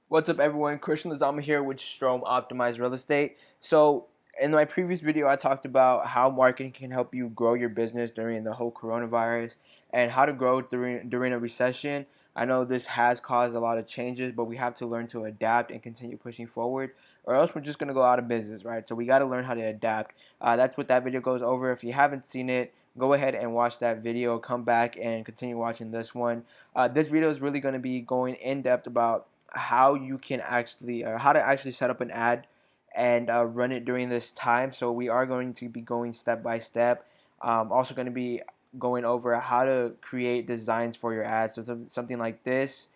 What's up, everyone? Christian Lezama here with Strm Optimized Real Estate. So, in my previous video, I talked about how marketing can help you grow your business during the whole coronavirus and how to grow during a recession. I know this has caused a lot of changes, but we have to learn to adapt and continue pushing forward, or else we're just going to go out of business, right? So, we got to learn how to adapt. That's what that video goes over. If you haven't seen it, go ahead and watch that video. Come back and continue watching this one. This video is really going to be going in depth about how you can actually how to actually set up an ad and run it during this time. So we are going to be going step by step. Also going to be going over how to create designs for your ads, so something like this,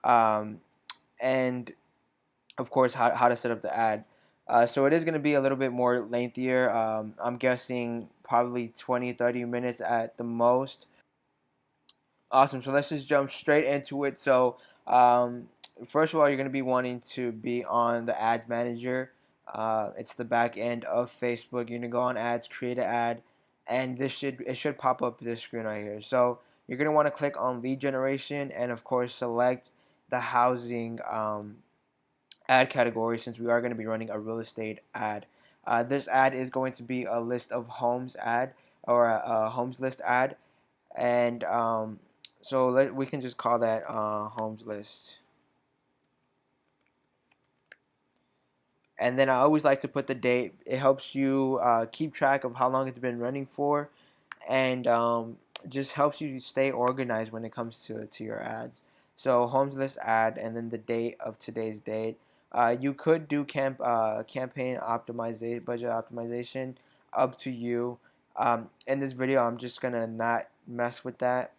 um, and of course how to set up the ad. So it is going to be a little bit more lengthier. I'm guessing probably 20-30 minutes at the most. Awesome. So let's just jump straight into it. So first of all, you're going to be wanting to be on the ads manager. It's the back end of Facebook. You're going to go on ads, create an ad, and it should pop up this screen right here. So you're going to want to click on lead generation and of course select the housing ad category, since we are going to be running a real estate ad. This ad is going to be a list of homes ad, or a homes list ad, and so we can just call that homes list. And then I always like to put the date. It helps you keep track of how long it's been running for, and just helps you stay organized when it comes to your ads. So homes list ad, and then the date of today's date. You could do campaign optimization, budget optimization, up to you. In this video, I'm just gonna not mess with that.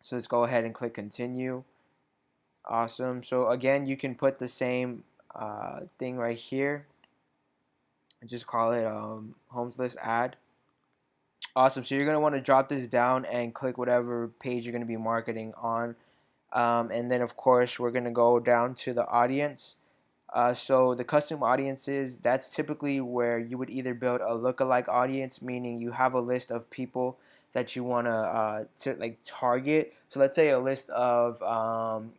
So let's go ahead and click continue. Awesome. So again, you can put the same thing right here. Just call it homes list ad. Awesome. So you're going to want to drop this down and click whatever page you're going to be marketing on. And then, of course, we're going to go down to the audience. So the custom audiences, that's typically where you would either build a lookalike audience, meaning you have a list of people that you want to like target. So let's say a list of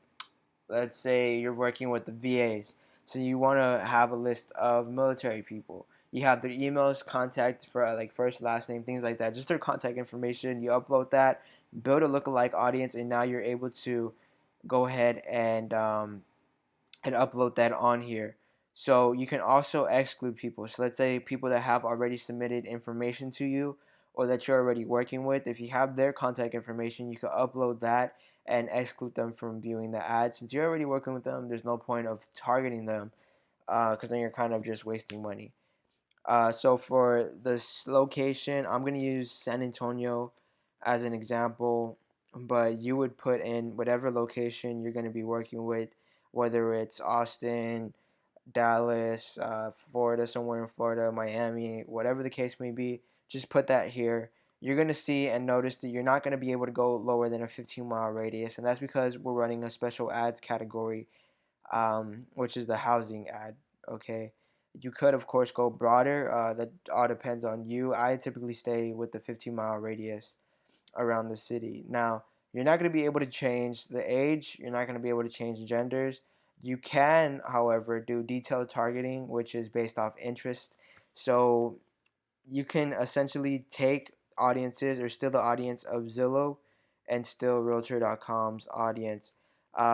let's say you're working with the VAs, so you want to have a list of military people. You have their emails, contact for like first, last name, things like that, just their contact information. You upload that, build a lookalike audience, and now you're able to go ahead and upload that on here. So you can also exclude people. So let's say people that have already submitted information to you, or that you're already working with. If you have their contact information, you can upload that and exclude them from viewing the ad. Since you're already working with them, there's no point of targeting them, because then you're kind of just wasting money. So for this location, I'm going to use San Antonio as an example, but you would put in whatever location you're going to be working with, whether it's Austin, Dallas, Florida, somewhere in Florida, Miami, whatever the case may be. Just put that here. You're going to see and notice that you're not going to be able to go lower than a 15-mile radius, and that's because we're running a special ads category, which is the housing ad. Okay. You could, of course, go broader. That all depends on you. I typically stay with the 15-mile radius around the city. Now, you're not going to be able to change the age. You're not going to be able to change genders. You can, however, do detailed targeting, which is based off interest. So you can essentially take audiences, or steal the audience of Zillow and steal Realtor.com's audience.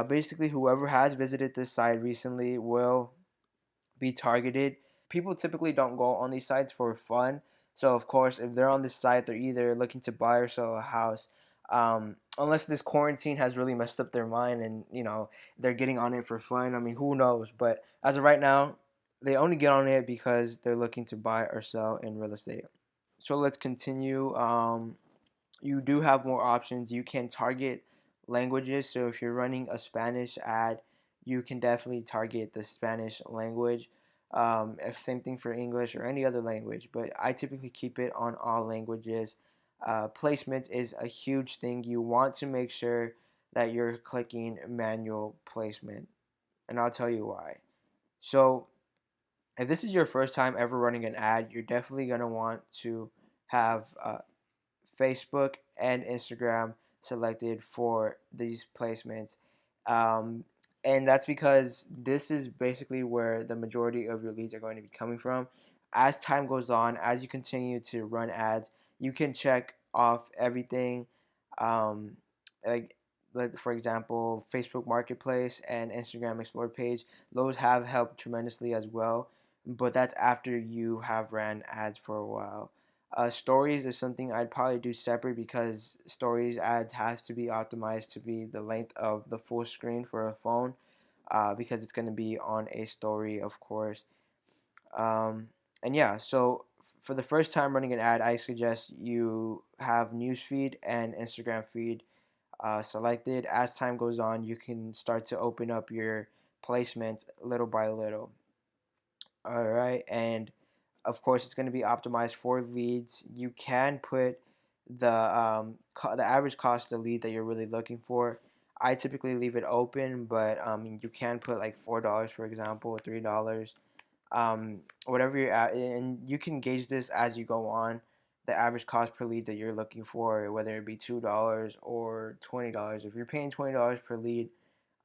Basically, whoever has visited this site recently will be targeted. People typically don't go on these sites for fun. So, of course, if they're on this site, they're either looking to buy or sell a house. Unless this quarantine has really messed up their mind and, they're getting on it for fun. I mean, who knows? But as of right now, they only get on it because they're looking to buy or sell in real estate. So let's continue. You do have more options. You can target languages. So if you're running a Spanish ad, you can definitely target the Spanish language. If same thing for English or any other language, but I typically keep it on all languages. Placement is a huge thing. You want to make sure that you're clicking manual placement, and I'll tell you why. So if this is your first time ever running an ad, you're definitely going to want to have Facebook and Instagram selected for these placements. Um, And that's because this is basically where the majority of your leads are going to be coming from. As time goes on, as you continue to run ads, you can check off everything, um, like for example, Facebook Marketplace and Instagram Explore page. Those have helped tremendously as well, but that's after you have ran ads for a while. Stories is something I'd probably do separate because stories ads have to be optimized to be the length of the full screen for a phone, because it's going to be on a story, of course. And yeah, so for the first time running an ad, I suggest you have newsfeed and Instagram feed selected. As time goes on, you can start to open up your placements little by little. All right, and of course, it's going to be optimized for leads. You can put the average cost of the lead that you're really looking for. I typically leave it open, but you can put like $4, for example, $3, whatever you're at, and you can gauge this as you go on. The average cost per lead that you're looking for, whether it be $2 or $20. If you're paying $20 per lead,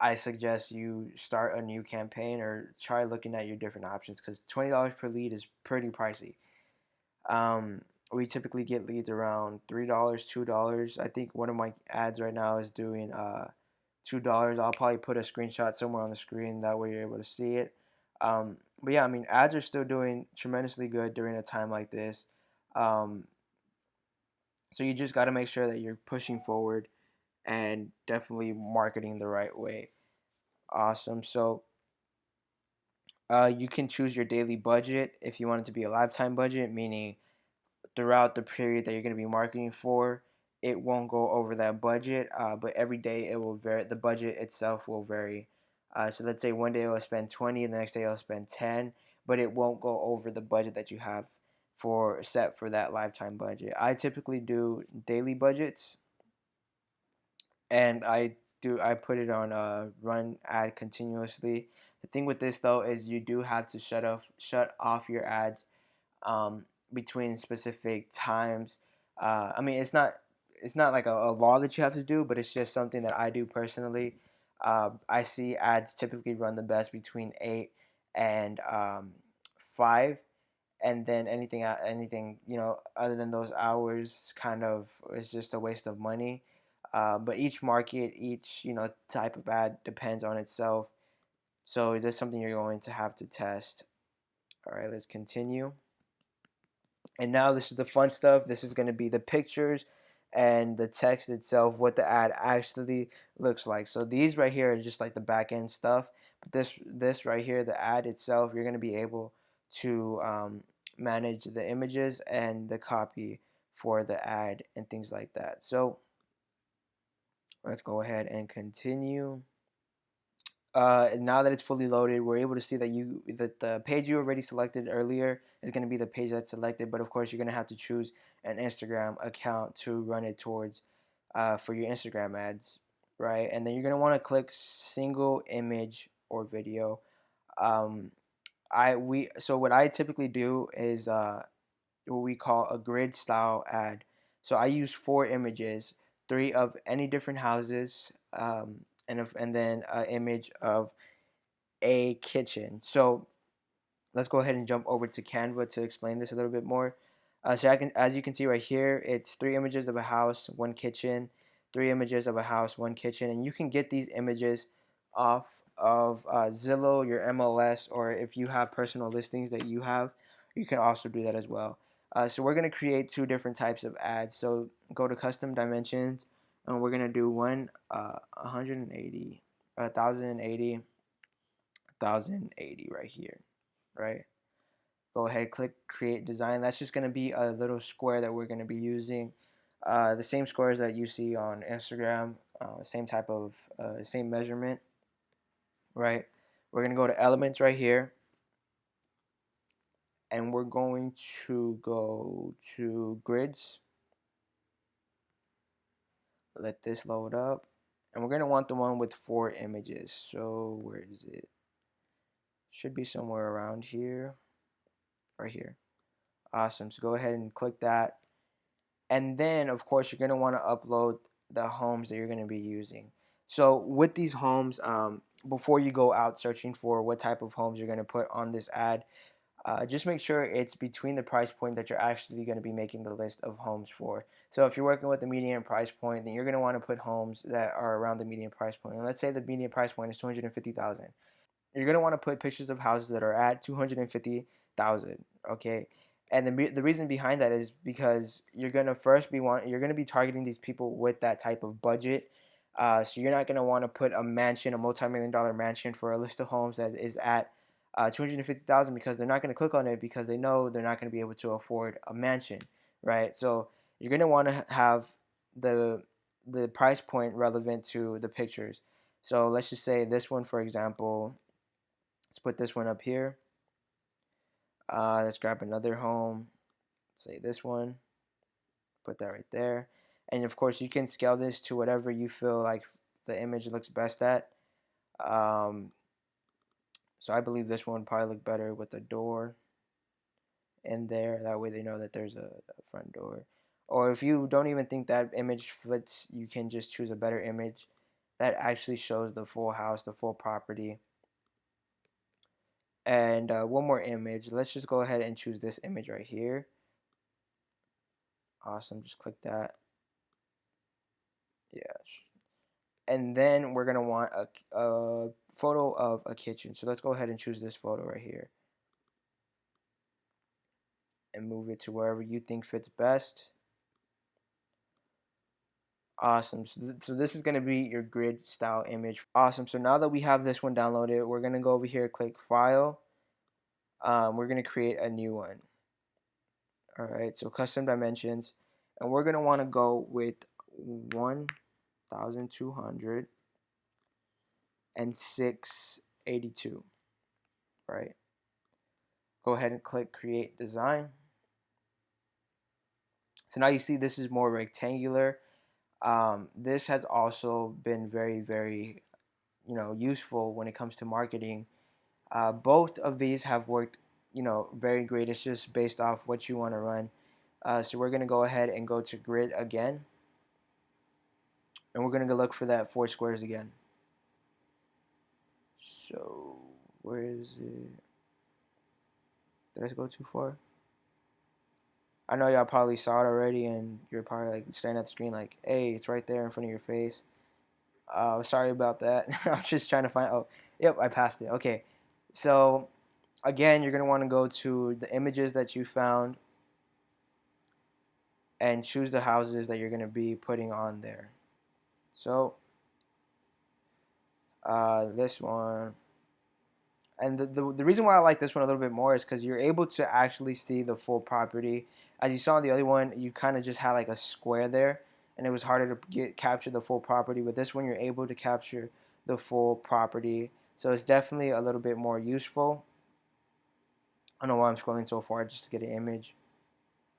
I suggest you start a new campaign or try looking at your different options, because $20 per lead is pretty pricey. Um, we typically get leads around $3, $2. I think one of my ads right now is doing $2. I'll probably put a screenshot somewhere on the screen, that way you're able to see it. But yeah, I mean, ads are still doing tremendously good during a time like this. Um, so you just got to make sure that you're pushing forward and definitely marketing the right way. Awesome. So you can choose your daily budget if you want it to be a lifetime budget, meaning throughout the period that you're going to be marketing for, it won't go over that budget, but every day it will vary. The budget itself will vary. So let's say one day I'll spend 20, and the next day I'll spend 10, but it won't go over the budget that you have for set for that lifetime budget. I typically do daily budgets, and I put it on run ad continuously. The thing with this though is you do have to shut off your ads um, between specific times. I mean, it's not like a law that you have to do, but it's just something that I do personally. I see ads typically run the best between 8 and 5, and then anything other than those hours kind of is just a waste of money. But each market, each type of ad depends on itself. So that's something you're going to have to test. All right, let's continue. And now this is the fun stuff. This is going to be the pictures and the text itself, what the ad actually looks like. So these right here are just like the back end stuff. But this right here, the ad itself, you're going to be able to manage the images and the copy for the ad and things like that. So let's go ahead and continue. Now that it's fully loaded, we're able to see that the page you already selected earlier is going to be the page that's selected. But of course, you're going to have to choose an Instagram account to run it towards for your Instagram ads, right? And then you're going to want to click single image or video. Um, so what I typically do is what we call a grid style ad. So I use 4 images, 3 of any different houses, and then an image of a kitchen. So let's go ahead and jump over to Canva to explain this a little bit more. As you can see right here, it's 3 images of a house, 1 kitchen, 3 images of a house, 1 kitchen, and you can get these images off of Zillow, your MLS, or if you have personal listings that you have, you can also do that as well. So we're gonna create 2 different types of ads. So go to custom dimensions, and we're gonna do one 180, 1080, 1080 right here, right? Go ahead, click create design. That's just going to be a little square that we're going to be using. The same squares that you see on Instagram, same type of, same measurement, right? We're going to go to elements right here, and we're going to go to grids. Let this load up. And we're going to want the one with 4 images. So where is it? Should be somewhere around here, right here. Awesome. So go ahead and click that. And then, of course, you're going to want to upload the homes that you're going to be using. So with these homes, before you go out searching for what type of homes you're going to put on this ad, just make sure it's between the price point that you're actually going to be making the list of homes for. So if you're working with the median price point, then you're going to want to put homes that are around the median price point. And let's say the median price point is 250,000. You're going to want to put pictures of houses that are at 250,000, okay? And the reason behind that is because you're going to you're going to be targeting these people with that type of budget. So you're not going to want to put a mansion, a multi-million dollar mansion for a list of homes that is at 250,000, because they're not going to click on it because they know they're not going to be able to afford a mansion, right? So you're going to want to have the the price point relevant to the pictures. So let's just say this one, for example. Let's put this one up here. Let's grab another home. Say this one. Put that right there. And of course, you can scale this to whatever you feel like the image looks best at. Um, so I believe this one probably look better with a door in there. That way they know that there's a front door. Or if you don't even think that image fits, you can just choose a better image that actually shows the full house, the full property. And one more image. Let's just go ahead and choose this image right here. Awesome. Just click that. Yeah. And then we're going to want a photo of a kitchen. So let's go ahead and choose this photo right here. And move it to wherever you think fits best. Awesome. So this is going to be your grid style image. Awesome. So now that we have this one downloaded, we're going to go over here, click File. We're going to create a new one. All right. So custom dimensions. And we're going to want to go with 1,200 and 682. Right. Go ahead and click Create Design. So now you see this is more rectangular. This has also been very, very, useful when it comes to marketing. Both of these have worked, very great. It's just based off what you want to run. So we're gonna go ahead and go to grid again, and we're gonna go look for that 4 squares again. So where is it? Did I go too far? I know y'all probably saw it already, and you're probably like staring at the screen like, "Hey, it's right there in front of your face." Sorry about that. I'm just trying to find. Oh, yep, I passed it. Okay, so again, you're gonna want to go to the images that you found and choose the houses that you're gonna be putting on there. So this one. And the reason why I like this one a little bit more is because you're able to actually see the full property. As you saw in the other one, you kind of just had like a square there, and it was harder to capture the full property. With this one, you're able to capture the full property, so it's definitely a little bit more useful. I don't know why I'm scrolling so far just to get an image.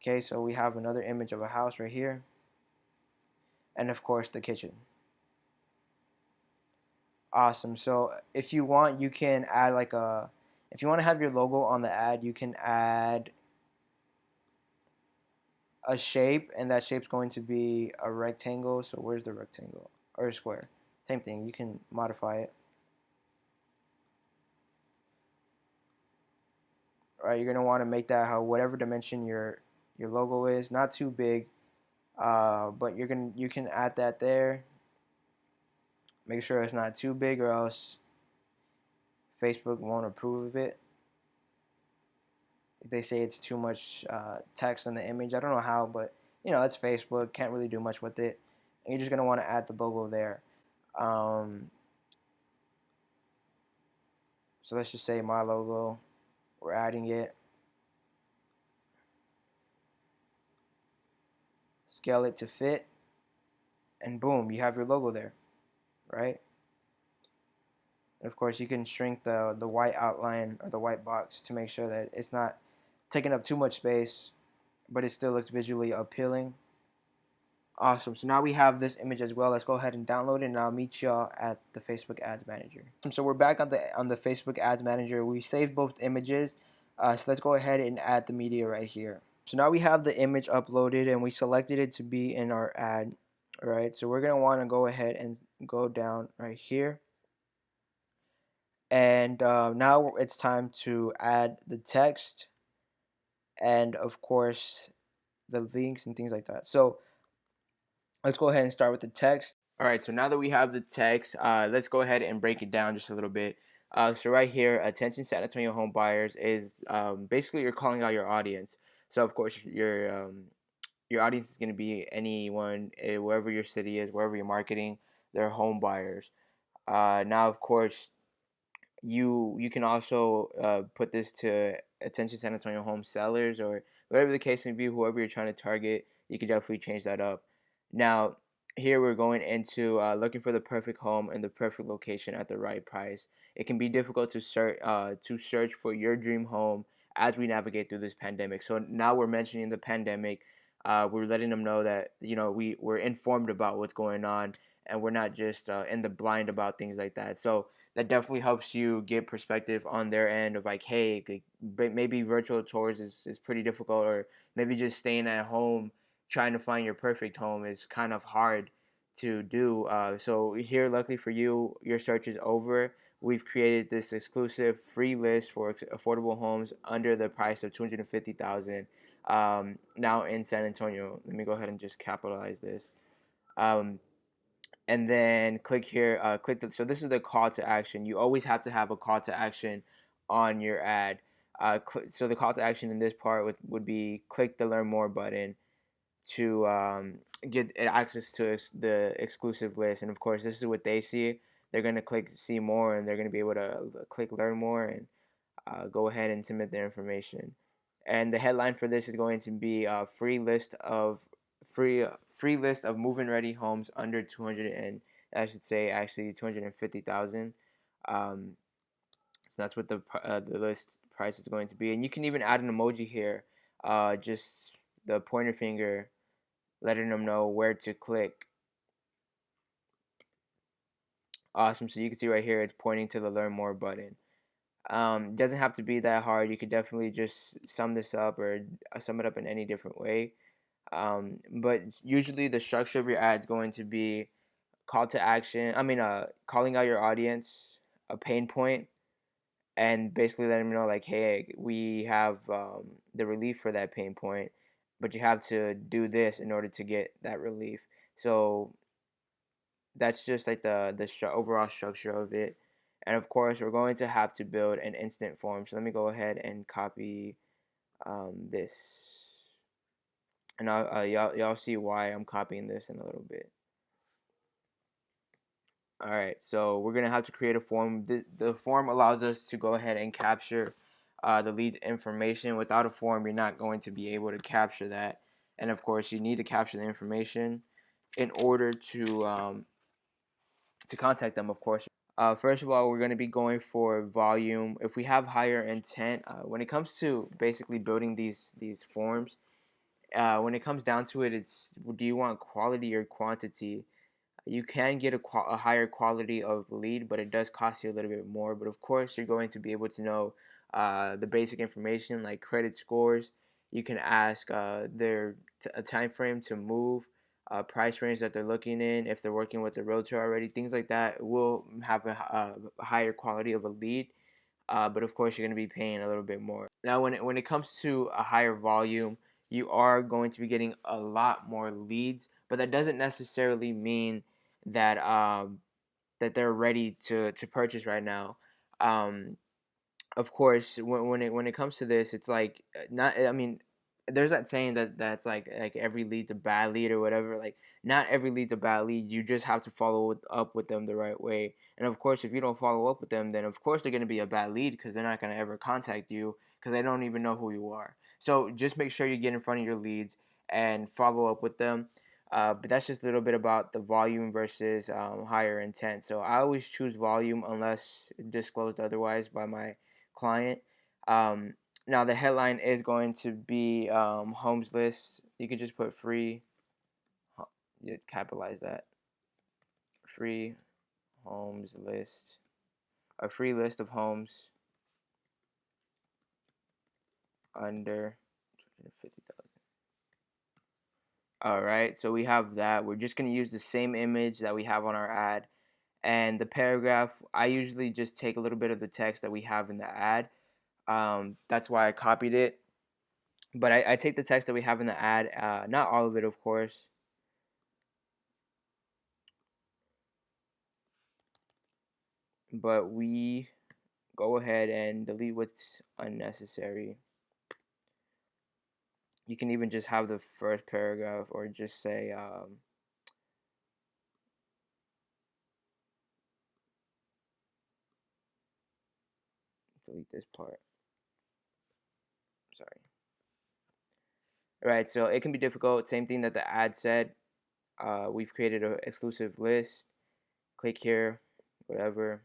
Okay, so we have another image of a house right here, and of course the kitchen. Awesome. So if you want, you can add if you want to have your logo on the ad, you can add a shape, and that shape's going to be a rectangle. So where's the rectangle? Or a square? Same thing. You can modify it. All right, you're gonna want to make that whatever dimension your logo is, not too big, but you can add that there. Make sure it's not too big, or else Facebook won't approve of it. They say it's too much text in the image. I don't know how, but it's Facebook. Can't really do much with it. And you're just gonna want to add the logo there. So let's just say my logo. We're adding it. Scale it to fit, and boom, you have your logo there, right? And of course, you can shrink the white outline or the white box to make sure that it's not taking up too much space, but it still looks visually appealing. Awesome. So now we have this image as well. Let's go ahead and download it, and I'll meet y'all at the Facebook Ads Manager. So we're back on the Facebook Ads Manager. We saved both images. So let's go ahead and add the media right here. So now we have the image uploaded, and we selected it to be in our ad. All right, so we're gonna want to go ahead and go down right here, and now it's time to add the text and of course the links and things like that. So let's go ahead and start with the text. All right, so now that we have the text, let's go ahead and break it down just a little bit. So right here, attention San Antonio home buyers is basically you're calling out your audience. So of course your audience is going to be anyone, wherever your city is, wherever you're marketing, they're home buyers. Now of course you can also put this to attention San Antonio home sellers or whatever the case may be, whoever you're trying to target, you can definitely change that up. Now, here we're going into looking for the perfect home and the perfect location at the right price. It can be difficult to search for your dream home as we navigate through this pandemic. So now we're mentioning the pandemic. We're letting them know that we're informed about what's going on and we're not just in the blind about things like that. So that definitely helps you get perspective on their end of like, hey, maybe virtual tours is pretty difficult, or maybe just staying at home trying to find your perfect home is kind of hard to do. So here, luckily for you, your search is over. We've created this exclusive free list for affordable homes under the price of $250,000 now in San Antonio. Let me go ahead and just capitalize this. And then click here, so this is the call to action. You always have to have a call to action on your ad. So the call to action in this part would be click the learn more button to get access to the exclusive list. And of course, this is what they see. They're going to click see more, and they're going to be able to click learn more and go ahead and submit their information. And the headline for this is going to be a free free list of move-in ready homes under 200 and I should say actually 250,000. So that's what the list price is going to be. And you can even add an emoji here, just the pointer finger, letting them know where to click. Awesome. So you can see right here, it's pointing to the learn more button. It doesn't have to be that hard. You could definitely just sum this up or sum it up in any different way. But usually the structure of your ad is going to be call to action. Calling out your audience, a pain point, and basically letting them know like, hey, we have the relief for that pain point, but you have to do this in order to get that relief. So that's just like the overall structure of it. And of course, we're going to have to build an instant form. So let me go ahead and copy this, and y'all see why I'm copying this in a little bit. All right, so we're gonna have to create a form. The form allows us to go ahead and capture the lead information. Without a form, you're not going to be able to capture that. And of course, you need to capture the information in order to contact them, of course. First of all, we're going to be going for volume. If we have higher intent, when it comes to basically building these forms, when it comes down to it, it's do you want quality or quantity? You can get a higher quality of lead, but it does cost you a little bit more. But of course, you're going to be able to know the basic information like credit scores. You can ask a time frame to move, price range that they're looking in, if they're working with a realtor already, things like that will have a higher quality of a lead. But of course, you're going to be paying a little bit more. Now, when it comes to a higher volume, you are going to be getting a lot more leads, but that doesn't necessarily mean that that they're ready to purchase right now. Um, of course, when it comes to this, it's like not. I mean, there's that saying that's like every lead's a bad lead or whatever. Like not every lead's a bad lead. You just have to follow up with them the right way. And of course, if you don't follow up with them, then of course they're going to be a bad lead because they're not going to ever contact you because they don't even know who you are. So just make sure you get in front of your leads and follow up with them. But that's just a little bit about the volume versus higher intent. So I always choose volume unless disclosed otherwise by my client. Now the headline is going to be homes list. You could just put free. You capitalize that. Free homes list. A free list of homes under 250,000. All right, so we have that. We're just going to use the same image that we have on our ad. And the paragraph, I usually just take a little bit of the text that we have in the ad. That's why I copied it. But I take the text that we have in the ad, not all of it, of course. But we go ahead and delete what's unnecessary. You can even just have the first paragraph or just say, delete this part. Sorry. All right, so it can be difficult. Same thing that the ad said. We've created an exclusive list. Click here, whatever.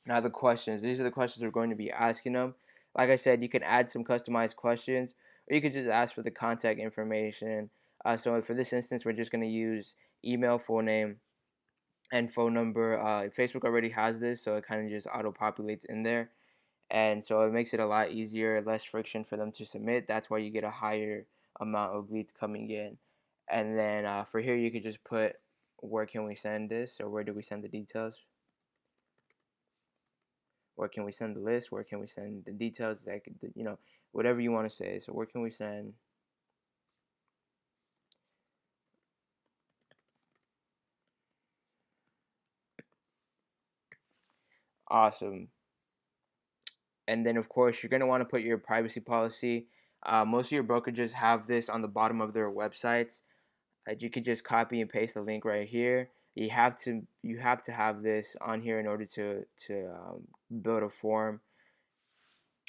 Now the questions. These are the questions we're going to be asking them. Like I said, you can add some customized questions, or you could just ask for the contact information. So for this instance, we're just going to use email, full name, and phone number. Facebook already has this, so it kind of just auto-populates in there. And so it makes it a lot easier, less friction for them to submit. That's why you get a higher amount of leads coming in. And then for here, you could just put, where can we send this, or where do we send the details? Where can we send the list? Where can we send the details? Like, whatever you want to say. So where can we send? Awesome. And then of course you're gonna want to put your privacy policy. Most of your brokerages have this on the bottom of their websites. You could just copy and paste the link right here. You have to have this on here in order to build a form.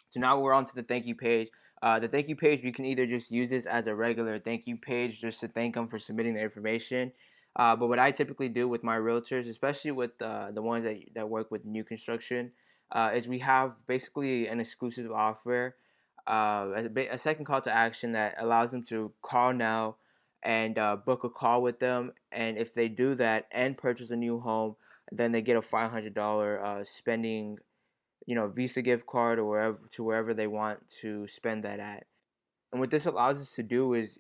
So now we're on to the thank you page. The thank you page, you can either just use this as a regular thank you page just to thank them for submitting their information. But what I typically do with my realtors, especially with the ones that work with new construction, is we have basically an exclusive offer, a second call to action that allows them to call now and book a call with them. And if they do that and purchase a new home, then they get a $500 spending Visa gift card or wherever they want to spend that at. And what this allows us to do is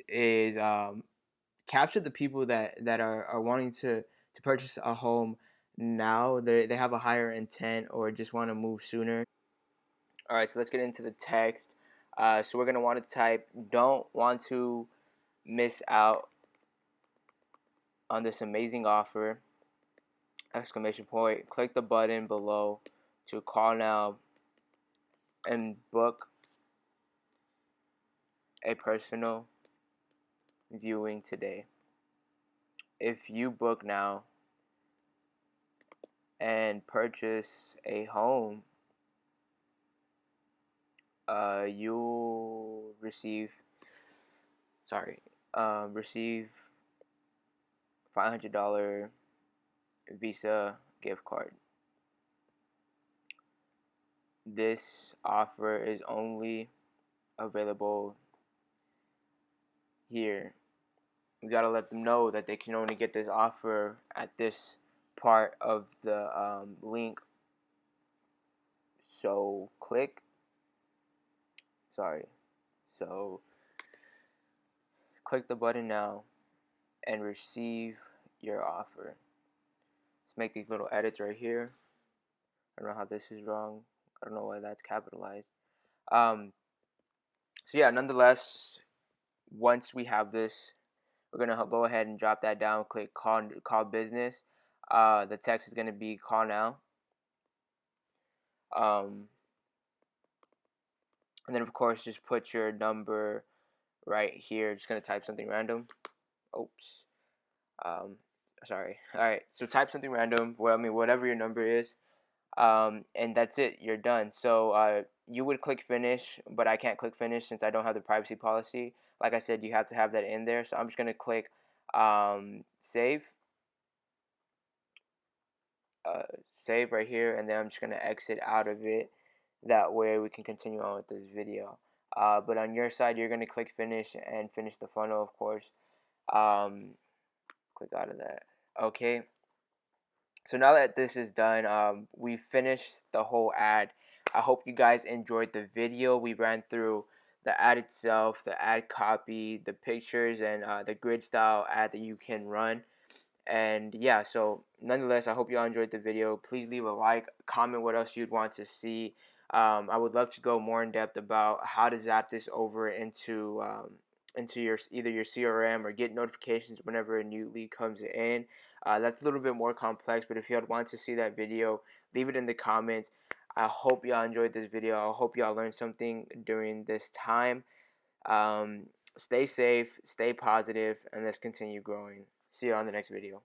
capture the people that are wanting to purchase a home now. They have a higher intent or just want to move sooner. All right, so let's get into the text. So we're gonna want to type, "Don't want to miss out on this amazing offer!" Exclamation point. Click the button below to call now and book a personal viewing today. If you book now and purchase a home, you'll receive $500 Visa gift card. This offer is only available here. We gotta let them know that they can only get this offer at this part of the link. So click the button now and receive your offer. Let's make these little edits right here. I don't know how this is wrong. I don't know why that's capitalized. So yeah, nonetheless, once we have this, we're gonna go ahead and drop that down. Click call business. The text is gonna be call now. And then of course just put your number right here. Just gonna type something random. Oops. Sorry. All right. So type something random. Whatever your number is. And that's it. You're done. So you would click finish, but I can't click finish since I don't have the privacy policy. Like I said, you have to have that in there. So I'm just gonna click save. Save right here, and then I'm just gonna exit out of it. That way we can continue on with this video. But on your side, you're gonna click finish and finish the funnel, of course. Click out of that. Okay. So now that this is done, we finished the whole ad. I hope you guys enjoyed the video. We ran through the ad itself, the ad copy, the pictures, and the grid style ad that you can run. And yeah, so nonetheless, I hope y'all enjoyed the video. Please leave a like, comment what else you'd want to see. I would love to go more in depth about how to zap this over into your either your CRM or get notifications whenever a new lead comes in. That's a little bit more complex, but if y'all want to see that video, leave it in the comments. I hope y'all enjoyed this video. I hope y'all learned something during this time. Stay safe, stay positive, and let's continue growing. See you on the next video.